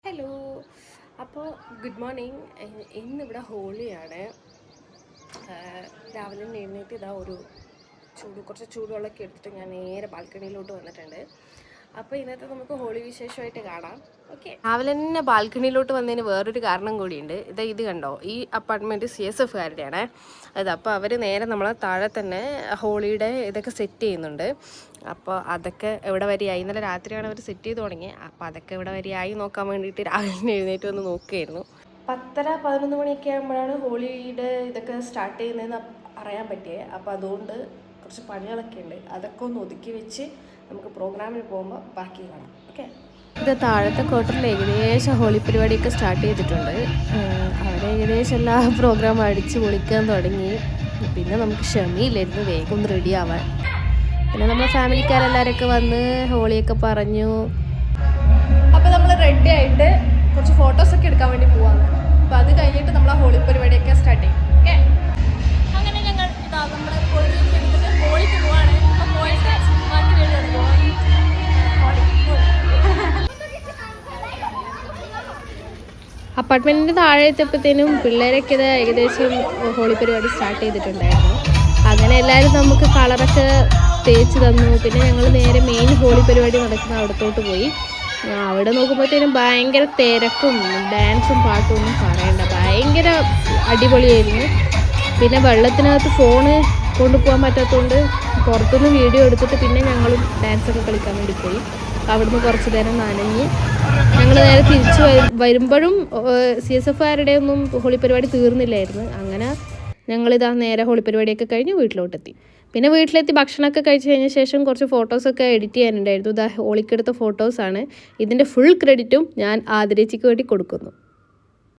Hello, അപ്പോൾ good morning. ഇന്നിവിടെ ഹോളിയാണ്. രാവിലെ എഴുന്നേറ്റ് ഇതാ ഒരു കുറച്ച് ചൂടുവെള്ളമൊക്കെ എടുത്തിട്ട് ഞാൻ നേരെ ബാൽക്കണിയിലോട്ട് വന്നിട്ടുണ്ട്. അപ്പോൾ ഇന്നത്തെ നമുക്ക് ഹോളി വിശേഷമായിട്ട് കാണാം. ഓക്കെ, രാവിലെ തന്നെ ബാൽക്കണിയിലോട്ട് വന്നതിന് വേറൊരു കാരണം കൂടിയുണ്ട്. ഇത് കണ്ടോ, ഈ അപ്പാർട്ട്മെൻറ്റ് CSFകാരുടെയാണ്. അപ്പോൾ അവർ നേരെ നമ്മളെ താഴെ തന്നെ ഹോളിയുടെ ഇതൊക്കെ സെറ്റ് ചെയ്യുന്നുണ്ട്. അപ്പോൾ അതൊക്കെ എവിടെ വരെയായി, ഇന്നലെ രാത്രിയാണ് അവർ സെറ്റ് ചെയ്ത് തുടങ്ങി. അപ്പോൾ അതൊക്കെ എവിടെ വരെയായി നോക്കാൻ വേണ്ടിയിട്ട് രാവിലെ എഴുന്നേറ്റ് വന്ന് നോക്കുകയായിരുന്നു. 10:30-11 മണിയൊക്കെ ആകുമ്പോഴാണ് ഹോളിയുടെ ഇതൊക്കെ സ്റ്റാർട്ട് ചെയ്യുന്നതെന്ന് അറിയാൻ പറ്റിയത്. അപ്പോൾ അതുകൊണ്ട് കുറച്ച് പണികളൊക്കെ ഉണ്ട്, അതൊക്കെ ഒന്ന് ഒതുക്കി വെച്ച് നമുക്ക് പ്രോഗ്രാമിന് പോകുമ്പോൾ ബാക്കി കാണാം. ഓക്കെ, ഇത് താഴത്തെ ക്വാർട്ടറിൽ ഏകദേശം ഹോളി പരിപാടിയൊക്കെ സ്റ്റാർട്ട് ചെയ്തിട്ടുണ്ട്. അവരേകദേശം എല്ലാ പ്രോഗ്രാം അടിച്ച് പൊളിക്കാൻ തുടങ്ങി. പിന്നെ നമുക്ക് ക്ഷമയില്ലായിരുന്നു വേഗം ഒന്ന് റെഡി ആവാൻ. പിന്നെ നമ്മളെ ഫാമിലിക്കാരെല്ലാവരൊക്കെ വന്ന് ഹോളിയൊക്കെ പറഞ്ഞു. അപ്പോൾ നമ്മൾ റെഡി ആയിട്ട് കുറച്ച് ഫോട്ടോസൊക്കെ എടുക്കാൻ വേണ്ടി പോവാണ്. അപ്പോൾ അത് കഴിഞ്ഞിട്ട് നമ്മൾ ആ ഹോളി പരിപാടിയൊക്കെ സ്റ്റാർട്ട് ചെയ്യും. ഓക്കെ, അങ്ങനെ ഞങ്ങൾ ഇതാ നമ്മുടെ ഹോളിക്ക് പോവാണ്. അപ്പോൾ പോയിട്ട് ബാക്കി വീഡിയോ പോവാം. അപ്പാർട്ട്മെൻറ്റിൻ്റെ താഴെ എത്തിയപ്പോഴത്തേനും പിള്ളേരൊക്കെ ഇത് ഏകദേശം ഹോളി പരിപാടി സ്റ്റാർട്ട് ചെയ്തിട്ടുണ്ടായിരുന്നു. അങ്ങനെ എല്ലാവരും നമുക്ക് കളറൊക്കെ തേച്ച് തന്നു. പിന്നെ ഞങ്ങൾ നേരെ മെയിൻ ഹോളി പരിപാടി നടക്കുന്ന അവിടത്തോട്ട് പോയി. അവിടെ നോക്കുമ്പോഴത്തേനും ഭയങ്കര തിരക്കും ഡാൻസും പാട്ടും ഒന്നും പറയണ്ട, ഭയങ്കര അടിപൊളിയായിരുന്നു. പിന്നെ വെള്ളത്തിനകത്ത് ഫോണ് കൊണ്ടുപോകാൻ പറ്റാത്തതുകൊണ്ട് പുറത്തുനിന്ന് വീഡിയോ എടുത്തിട്ട് പിന്നെ ഞങ്ങളും ഡാൻസൊക്കെ കളിക്കാൻ വേണ്ടി പോയി. അവിടുന്ന് കുറച്ച് നേരം നനഞ്ഞ് ഞങ്ങൾ നേരെ തിരിച്ച് വരുമ്പോഴും CSFകാരുടെ ഒന്നും ഹോളി പരിപാടി തീർന്നില്ലായിരുന്നു. അങ്ങനെ ഞങ്ങളിതാ നേരെ ഹോളി പരിപാടിയൊക്കെ കഴിഞ്ഞ് വീട്ടിലോട്ടെത്തി. പിന്നെ വീട്ടിലെത്തി ഭക്ഷണമൊക്കെ കഴിച്ച് കഴിഞ്ഞ ശേഷം കുറച്ച് ഫോട്ടോസൊക്കെ എഡിറ്റ് ചെയ്യാനുണ്ടായിരുന്നു. ഇതാ ഹോളിക്കെടുത്ത ഫോട്ടോസാണ്. ഇതിൻ്റെ ഫുൾ ക്രെഡിറ്റും ഞാൻ ആതിരേച്ചിക്ക് വേണ്ടി കൊടുക്കുന്നു.